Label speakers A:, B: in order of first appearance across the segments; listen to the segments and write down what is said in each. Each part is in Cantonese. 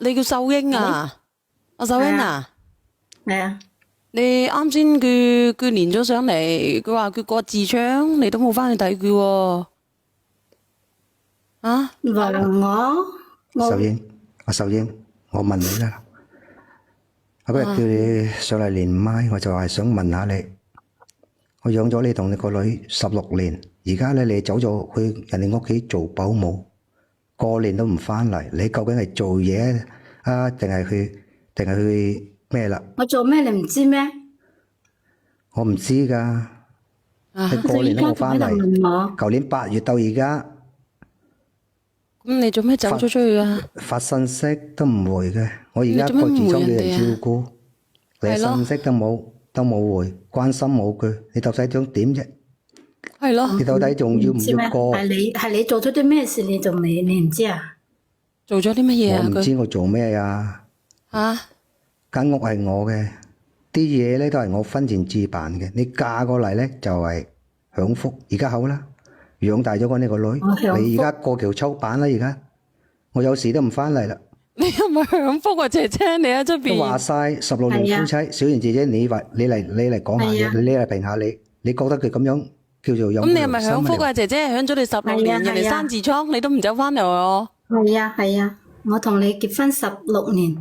A: 你叫秀英啊？阿秀英啊？
B: 係啊，
A: 你啱先佢連咗上嚟，佢話佢割痔瘡，你都冇翻去睇佢喎。啊？
B: 話我
C: 秀英，阿秀英，我問你啦，我嗰日叫你上嚟連麥，我就係想問下你，我養咗你同你個女16年，而家咧你走咗去人哋屋企做保姆，過年都唔翻嚟，你究竟係做嘢啊，定係去咩啦？
B: 我做咩你唔知咩？
C: 我唔知㗎，你過年都冇翻嚟，
B: 問我，
C: 舊年8月到而家
A: 咁你做咩走咗出去啊？
C: 發信息都唔回嘅，我而家
A: 你做咩唔回
C: 個痔瘡俾人
A: 人哋啊
C: 照顧，你
A: 係咯
C: 信息都冇回，關心冇句，你到底想點啫？
A: 係咯，
C: 你到底仲要唔
B: 知咩？
C: 要過？
B: 係你做咗啲咩事？你唔知啊？
A: 做咗啲乜嘢啊？
C: 我唔知
A: 佢
C: 我做咩呀？
A: 啊？
C: 間屋係我嘅，啲嘢咧都係我婚前置辦嘅。你嫁過嚟咧就係享福，而家好啦，養大咗我呢個女，
B: 我享福
C: 你而家過橋抽板啦，而家我有時都唔翻嚟啦。
A: 你係咪享福啊，姐姐？你喺出
C: 都話
A: 邊？
C: 晒16年夫妻，小賢姐姐，你嚟講下
B: 係啊
C: 嘢，你嚟評下你覺得佢咁樣叫做有冇
A: 咁你係咪享福
C: 良
A: 啊，姐姐？享咗你16年，人哋
B: 係啊
A: 生痔瘡，你都唔走翻嚟喎？
B: 係啊，我同你結婚16年，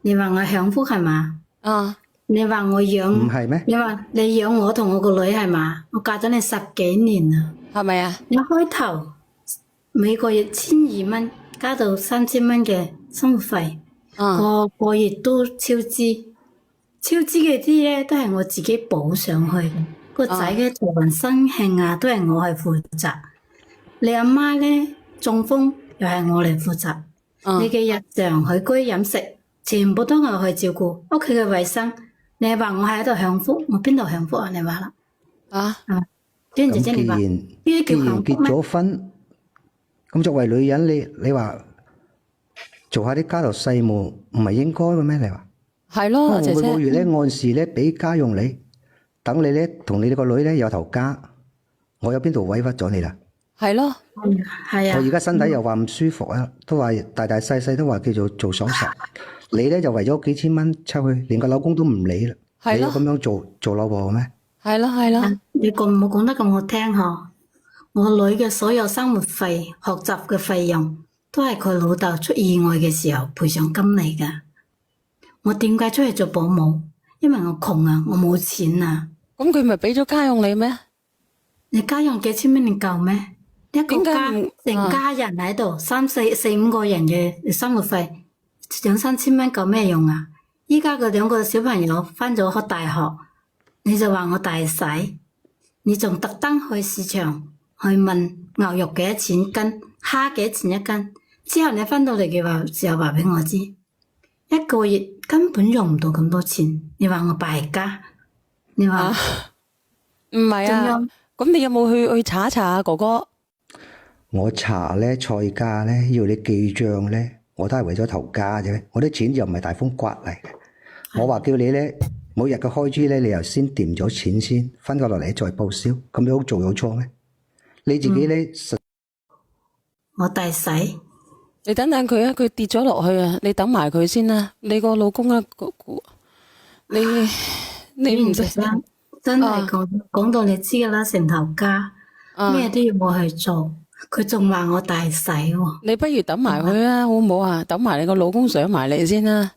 B: 你話我享福係嘛？
A: 啊？
B: 你話我養，
C: 唔係咩？
B: 你話你養我同我個女係嘛？我嫁咗你10幾年啦，
A: 係咪啊？
B: 你開頭每個月1200蚊，加到3000蚊嘅生活費。個月都超支，超支嘅啲咧都係我自己補上去嘅。個仔嘅頭暈身慶啊，都係我係負責。你阿媽咧中風又係我嚟負責。你嘅日常起居飲食全部都我去照顧，屋企嘅衛生。你話我喺度享福，我邊度享福啊？你話啦，
A: 啊？
B: 小賢姐姐
C: 咁
B: 你話呢啲
C: 既
B: 叫
C: 然結
B: 幸福咩？
C: 咗婚，咁作為女人，你話做下啲家頭細務唔係應該嘅咩？你話
A: 係咯，
C: 我
A: 姐姐。
C: 每個月咧按時咧俾家用你，等你咧同你個女咧有頭家，我有邊度委屈咗你啦？
A: 係咯，
B: 係啊，
C: 我而家身體又話唔舒服啊，都話大大細細都話叫做做手術，你咧就為咗幾千蚊出去，連個老公都唔理啦，
A: 係咯
C: 你要咁樣做老婆咩？
A: 係咯，係咯。
B: 你冇講得咁好聽嗬？我女嘅所有生活費、學習嘅費用，都係佢老豆出意外嘅時候賠償金嚟㗎。我點解出去做保姆？因為我窮啊，我冇錢啊。
A: 咁佢咪俾咗家用你咩？
B: 你家用幾千蚊你夠咩？一個家
A: 點解唔
B: 成家人喺度，四五個人嘅生活費2、3千蚊夠咩用啊？依家個2個小朋友返咗大學，你就話我大使，你仲特登去市場去問牛肉幾多錢斤，蝦幾多錢一斤，之後你返到嚟嘅時候話俾我知，一個月根本用唔到咁多錢，你話我敗家，你話
A: 唔係啊
B: 仲有，
A: 咁你有冇去查一查啊，哥哥？
C: 我查咧菜價咧要你記帳咧，我都係為咗頭家啫，我啲錢又唔係大風刮嚟嘅。我話叫你咧每日嘅開支咧，你又先掂咗錢先，分過落嚟再報銷，咁樣做有錯咩？你自己咧
B: 我大使。
A: 你等等佢啊，佢跌咗落去啊，你等埋佢先啦。你個老公啊，你唔使
B: 真係講到你知噶啦，成頭家咩都要我去做，佢仲話我大使喎。
A: 你不如等埋佢啊，好唔好啊？等埋你個老公上埋嚟先啦，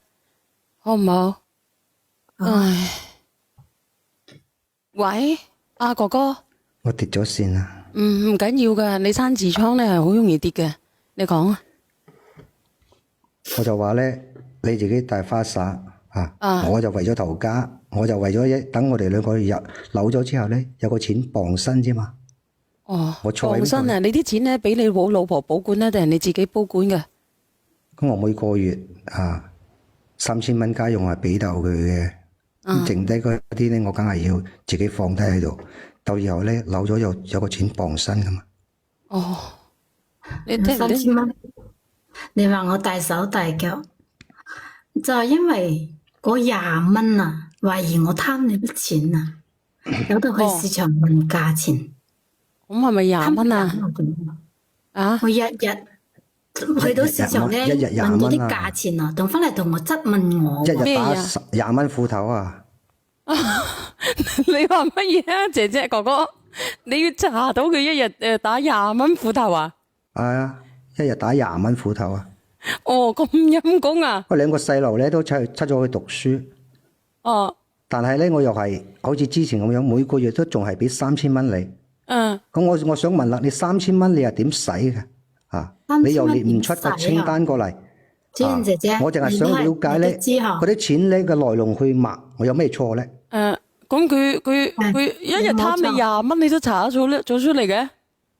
A: 好唔好？唉，喂，阿哥哥，
C: 我跌咗線啦。
A: 唔緊要噶，你生痔瘡咧係好容易跌嘅，你講啊。
C: 我就話咧，你自己大花灑啊，我就為咗頭家，我就為咗等我哋兩個扭咗之後咧，有個錢傍身啫嘛。
A: 哦，
C: 我錯喺邊度
A: 放心啊，你啲錢咧俾你老婆保管咧，定係你自己保管嘅？
C: 咁我每個月3000蚊家用係俾到佢嘅，咁剩低嗰啲咧，我梗係要自己放低喺度，到以後咧扭咗有個錢傍身噶嘛。
A: 哦，你聽唔聽？
B: 3000蚊，你話我大手大腳，就係因為嗰20蚊啊，懷疑我貪你啲錢啊，有到去市場問價錢。
A: 咁係咪20蚊啊？啊，
B: 我日日去到市場咧，
C: 一日20
B: 問到啲
C: 蚊啊
B: 價錢啊，同翻嚟同我質問我喎。
C: 一日打
A: 咩啊
C: 20蚊褲頭啊！
A: 你話乜嘢啊，姐姐哥哥？你要查到佢一日打20蚊斧頭啊？
C: 係啊，一日打20蚊褲頭啊！
A: 哦，咁陰功啊！
C: 我兩個細路咧都出咗去讀書，
A: 哦，
C: 但係咧我又係好似之前咁樣，每個月都仲係俾3000蚊你。
A: 嗯，
C: 咁我想問啦，你3000蚊你係點使嘅？啊，
B: 3000蚊
C: 你又列唔出個清單過嚟？
B: 子賢姐姐，
C: 我淨係想了解咧
B: 之後
C: 嗰啲錢咧嘅來龍去脈，我有咩錯咧？
A: 咁佢一日貪你20蚊，你都查得做出嚟嘅？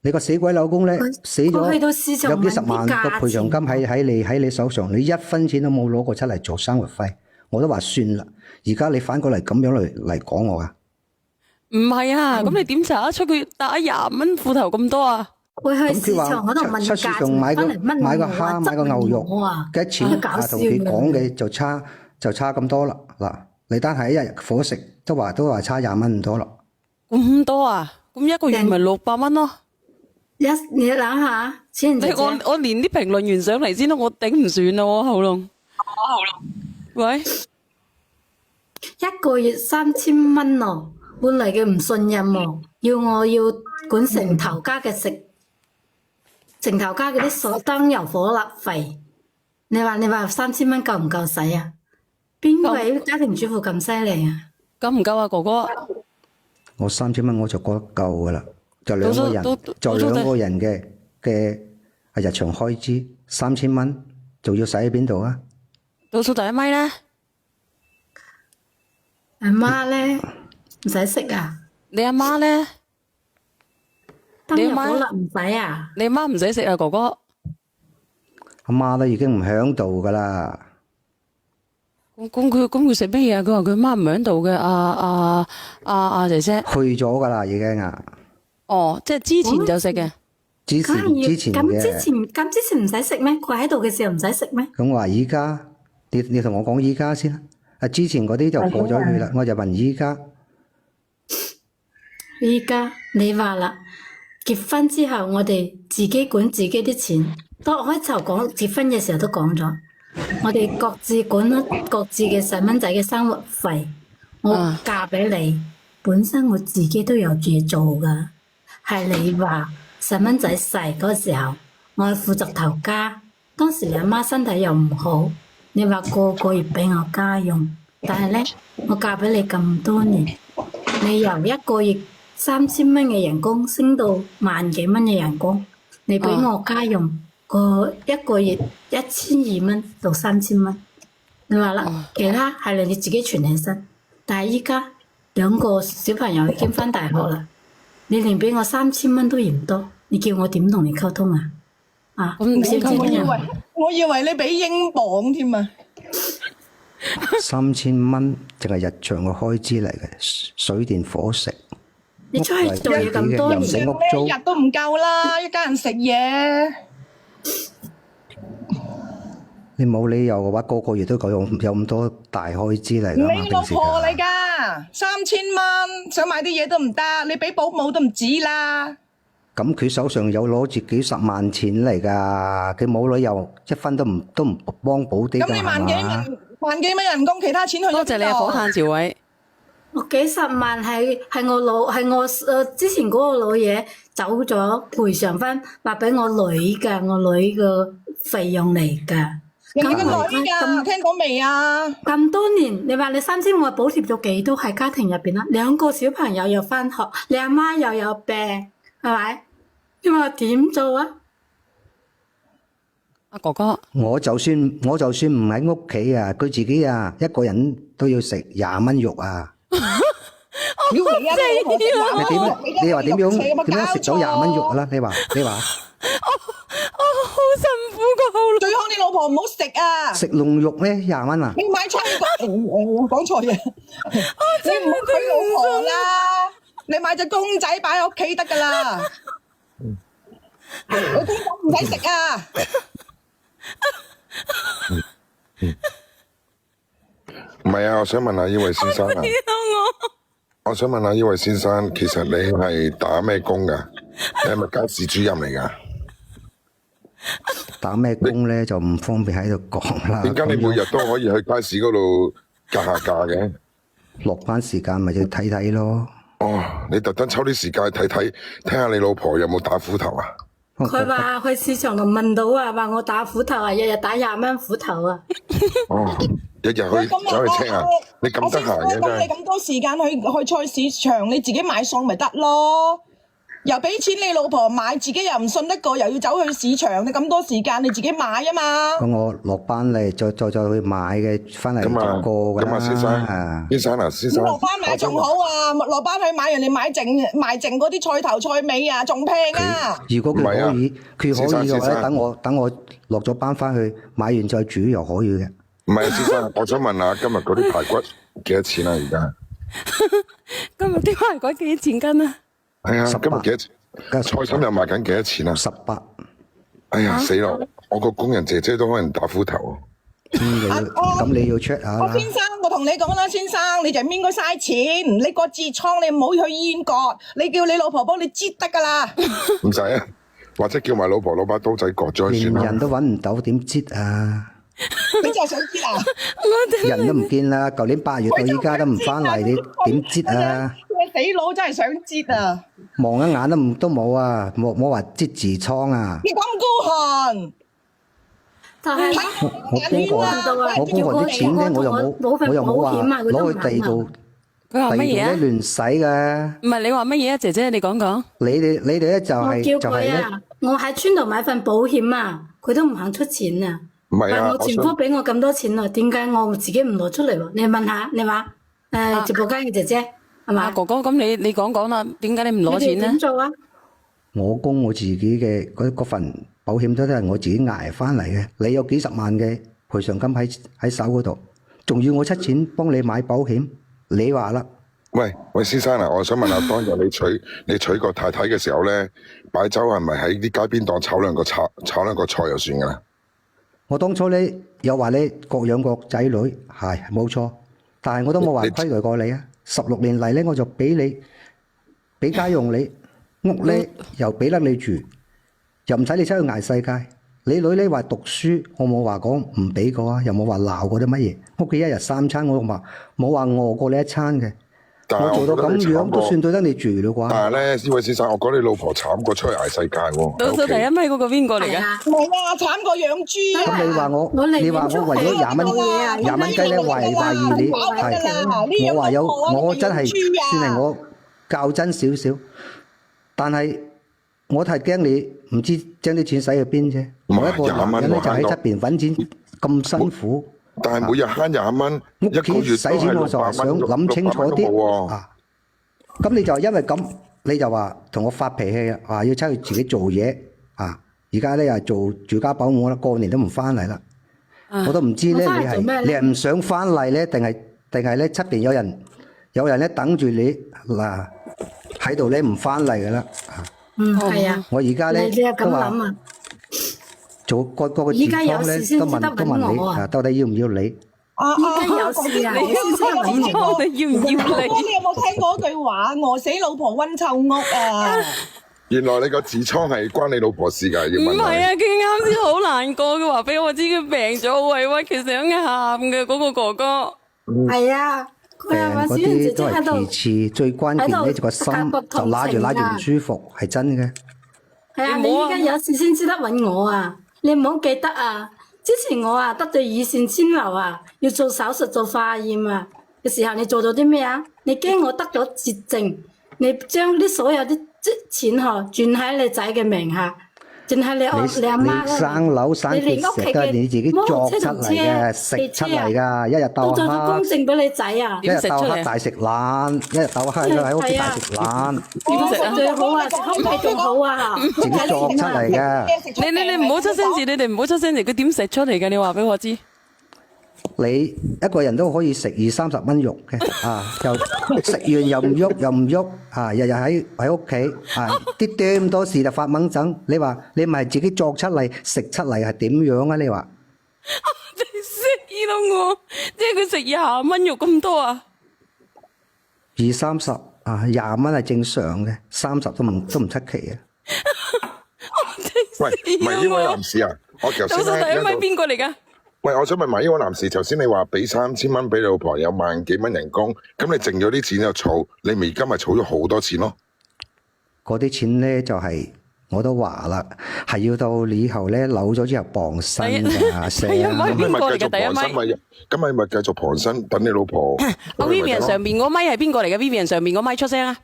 C: 你個死鬼老公咧死
B: 佢去到市
C: 咗，有幾十萬個賠償金
B: 問啲
C: 喺你手上，你一分錢都冇攞過出嚟做生活費，我都話算啦。而家你反過嚟咁樣嚟講我啊？
A: 唔係啊，咁你點查得出佢打20蚊斧頭咁多啊？
B: 會去市場嗰度問
C: 出市
B: 價錢，
C: 場買個
B: 翻嚟問
C: 買個
B: 我啊
C: 蝦買個牛肉
B: 質問我啊
C: 嘅錢
B: 搞笑
C: 同佢講
B: 嘅。
C: 嘅就差咁多啦。嗱，你單係一日伙食都話差20蚊咁多啦。
A: 咁多啊？咁一個月咪600蚊咯？
B: 你諗下，子賢姐姐，
A: 我連啲評論員上嚟先啦，我頂唔順啦，我喉嚨。喂，
B: 一個月3000蚊咯，換嚟嘅唔信任喎，我要管成頭家嘅成頭家嗰啲燈油火蠟費。你話3000蚊夠唔夠使啊？邊位家庭主婦咁犀利啊？
A: 夠唔夠啊，哥哥？
C: 我3000蚊我就覺得夠噶啦，就兩個人
A: 都
C: 嘅日常開支3000蚊，仲要使喺邊度啊？
A: 倒數第一咪咧？
B: 阿媽咧唔使食啊，
A: 你阿媽咧？
B: 燈油火蠟唔使啊？
A: 你阿媽唔使食啊，哥哥？
C: 阿媽都已經唔喺度噶啦。
A: 咁佢食乜嘢啊？佢話佢媽唔喺度嘅，姐姐。
C: 去咗噶啦，已經啊！
A: 哦，即係之前就食嘅。
C: 之前
B: 咁之前唔使食咩？佢喺度嘅時候唔使食咩？
C: 咁話依家，你同我講依家先啦。啊，之前嗰啲就過咗去啦，我就問依家。
B: 依家你話啦，結婚之後我哋自己管自己啲錢。當開頭講結婚嘅時候都講咗，我哋各自管各自嘅細蚊仔嘅生活費。我嫁俾你，本身我自己都有嘢做噶，係你話細蚊仔細嗰時候，我係負責頭家。當時你阿媽身體又唔好，你話個個月俾我家用，但係咧，我嫁俾你咁多年，你由一個月3000蚊嘅人工升到萬幾蚊嘅人工，你俾我家用一個月1200蚊到3000蚊，你話啦，其他係你自己存起身，但係依家2個小朋友已經返大學啦，你連俾我3000蚊都嫌多，你叫我點同你溝通啊？啊，
A: 咁唔知溝通啊？
D: 我以為你俾英鎊添啊
C: ！3000蚊淨係日常嘅開支嚟嘅，水電火食。
B: 你出去做嘢咁多年，
C: 屋租
D: 一日都唔夠啦，一家人食嘢。
C: 你冇理由嘅話，個月都夠有咁多大開支嚟㗎嘛？
D: 你老婆嚟㗎，3000蚊想買啲嘢都唔得，你俾保姆都唔止啦。
C: 咁佢手上有攞住幾十萬錢嚟㗎，佢冇理由一分都唔幫補啲㗎，
D: 咁你萬幾蚊人工，其他錢去咗邊度？
A: 多謝你啊，火炭朝偉。
B: 我幾十萬係我之前嗰個老爺走咗賠償翻，話俾我女㗎，我女嘅費用嚟㗎。
D: 人哋個女㗎，聽講未啊？
B: 咁多年，你話你3000我補貼咗幾多喺家庭入邊啦？2個小朋友又翻學，你阿媽又有病，係咪？你話點做啊？
A: 阿哥哥，
C: 我就算唔喺屋企啊，佢自己啊一個人都要食20蚊肉啊！
D: 屌你啊！
C: 你話點樣食到20蚊肉啦？你話
A: 好辛苦個喉嚨。
D: 最好你老婆唔好食啊！
C: 食龍肉咧20蚊啊！
D: 你買餐我講錯嘢，你唔好佢老婆啦，你買隻公仔擺喺屋企得噶啦。你聽講唔使食啊！
E: 唔係啊，我想問下呢位先生啊，我想問下呢位先生，其實你係打咩工噶？你係咪街市主任嚟噶？
C: 打咩工咧就唔方便喺度講啦。
E: 點解你每日都可以去街市嗰度格下價嘅？
C: 落班時間咪要睇睇咯。
E: 哦，你特登抽啲時間睇睇，睇下你老婆有冇打斧頭啊？
B: 佢話去市場度問到啊，話我打斧頭啊，日日打20蚊斧頭啊。
E: 哦，日日去走去車啊？你咁得閒嘅真
D: 咁你
E: 係。
D: 咁多時間去菜市場，你自己買餸咪得咯？又俾錢你老婆買，自己又唔信得過，又要走去市場，你咁多時間你自己買啊嘛。
C: 咁我落班嚟再去買嘅，翻嚟
E: 咁啊，
C: 就過㗎
E: 咁啊，先生，
C: 啦。
E: 先生啊，先生，
D: 落班買仲好啊，落班去買人哋賣剩嗰啲菜頭菜尾啊，仲平啊。
C: 如果佢
E: 唔係啊
C: 可以，佢
E: 先
C: 可以嘅話咧，
E: 生先生
C: 等我落咗班翻去買完再煮又可以嘅。
E: 唔係先生，我想問下今日嗰啲排骨幾多錢啊？而家
A: 今日啲排骨幾錢斤啊？
E: 係啊，
C: 18
E: 今日幾多錢？菜心又賣緊幾多錢啊？
C: 18，
E: 哎呀，死啦！我個工人姐姐都可能打斧頭。
C: 咁你要 check 下啦。
D: 先生，我同你講啦，先生，你就唔應該嘥錢。你割痔瘡，你唔好去醫院割，你叫你老婆幫你擠得噶啦。
E: 唔使啊，或者叫埋老婆攞把刀仔割咗佢算啦。
C: 連人都揾唔到，點擠啊？
D: 你真係想擠啊？
C: 人都唔見啦，舊年8月到依家都唔翻嚟，你點擠啊？
D: 你死佬真係想擠啊！
C: 望一眼都冇啊！冇話擠痔瘡啊！
D: 你咁孤寒，
B: 但係
C: 我公婆啲錢咧，我又冇話攞去地度
A: 佢話乜嘢啊？
C: 亂使㗎。
A: 唔係你話乜嘢啊，姐姐你講講。
C: 你哋咧就
B: 我
C: 係
B: 叫佢
C: 咧，
B: 啊，我喺村度買份保險啊，佢都唔肯出錢啊。
E: 唔係啊，
B: 話我前夫俾我咁多錢啊，點解我自己唔攞出嚟喎？你問下，你話直播間嘅姐姐係
A: 阿
B: 嘛？
A: 哥哥，咁你講講啦，點解你唔攞錢咧
B: 你哋點？做啊？
C: 我供我自己嘅嗰份保險都係我自己捱翻嚟嘅。你有幾十萬嘅賠償金喺手嗰度，仲要我出錢幫你買保險？你話啦，
E: 喂，先生啊，我想問下，當日你娶個太太嘅時候咧，擺酒係咪喺啲街邊檔炒兩個菜就算㗎啦？
C: 我當初咧有話咧各養各仔女係冇錯，但係我都冇話虧待過你啊。16年嚟咧，我就俾你俾家用你，屋咧又俾得你住，又唔使你出去捱世界。你女咧話讀書，我冇話講唔俾過啊，又冇話鬧過啲乜嘢。屋企一日3餐，我話冇話餓過你一餐嘅。
E: 但係
C: 我做到咁樣都算對得你住啦啩。
E: 但係咧，呢位先生，我覺得你老婆慘過出去捱世界喎。
A: 倒數第一米嗰個邊個嚟㗎？
B: 係啊，
D: 唔係啊，慘過養豬啊！
C: 咁你話我，
B: 我寧願
C: 你話我為咗20蚊20蚊雞咧懷疑你係，我話有，我真係算係我較真少少，但係我係驚你唔知將啲錢使去邊啫。我一個男人咧就喺出邊揾錢咁辛苦。
E: 但係每日慳20蚊，
C: 屋
E: 一個月
C: 企使錢我就係想諗清楚啲啊！咁你就因為咁，你就話同我發脾氣啦，話要出去自己做嘢啊！而家咧又做住家保姆啦，過年都唔翻嚟啦，我都唔知咧
B: 我返嚟做咩咧
C: 你係唔想翻嚟咧，定係咧出邊有人咧等住你嗱喺度咧唔翻嚟噶啦！
B: 係啊，
C: 我而家咧
B: 你係咁
C: 都話
B: 諗啊？
C: 做個痔
B: 依家有
C: 瘡咧
B: 事先
C: 都
B: 知得揾
C: 問你
B: 我啊
C: 啊，到底要唔要你？
B: 依家有事啊，你先生揾我。
A: 我哋要唔要
D: 你
A: 你？
D: 有冇聽過句話？餓死老婆溫臭屋啊！
E: 原來你個痔瘡係關你老婆事㗎，要問
A: 唔係啊，
E: 你。
A: 佢啱先好難過，佢話俾我知佢病咗，好委屈，其實想喊嘅嗰個哥哥。
B: 係啊，佢係話
C: 嗰
B: 小燕姐
C: 啲都
B: 姐喺度
C: 係其次，最關鍵咧就個心就拉住唔舒服，係真嘅。
B: 係啊，你依家有事先知得揾我啊！你唔好記得啊！之前我啊得罪胰腺纖瘤啊，要做手術做化驗啊嘅時候，你做咗啲咩啊？你驚我得咗絕症，你將啲所有啲錢轉喺你仔嘅名下，轉喺你阿媽
C: 你生樓生
B: 你連
C: 結石都係你自己作出嚟嘅，食出嚟㗎，一日
B: 都做咗
C: 鬥黑
B: 公。證俾你仔啊！
C: 一日鬥黑大食爛，一日鬥黑喺屋企大食爛，
A: 點食啊？
B: 最好啊，食空氣仲好啊！
C: 自己作出嚟嘅。
A: 你唔好出聲字，你哋唔好出聲字，佢點食出嚟嘅？你話俾我知。
C: 你一個人都可以食20-30蚊肉嘅，啊，又食完又唔喐，啊，日日喺屋企，啊，啲咁多事就發掹憎。你話你唔係自己作出嚟食出嚟係點樣啊？你話
A: 你死咯我！即係佢食20蚊肉咁多啊
C: 20-30啊，20蚊係正常嘅，30都唔出奇嘅。
E: 喂，唔係呢位男士啊，我頭
A: 早晨第一位
E: 先咧
A: 邊個嚟㗎？
E: 喂，我想問埋呢位男士，頭先你話俾3000蚊俾你老婆，有萬幾蚊人工，咁你剩咗啲錢就儲，你咪而家咪儲咗好多錢咯？
C: 嗰啲錢咧就係、我都話啦，係要到你以後咧扭咗之後傍身㗎，成
A: 第一位
E: 咁你咪
A: 邊個嚟
E: 繼續
A: 嘅？第一
E: 傍身
A: 位。
E: 咪，咁你咪繼續傍身等你老婆。
A: 阿 Vivian 上邊嗰咪係邊個嚟嘅？Vivian 上邊嗰咪出聲啊！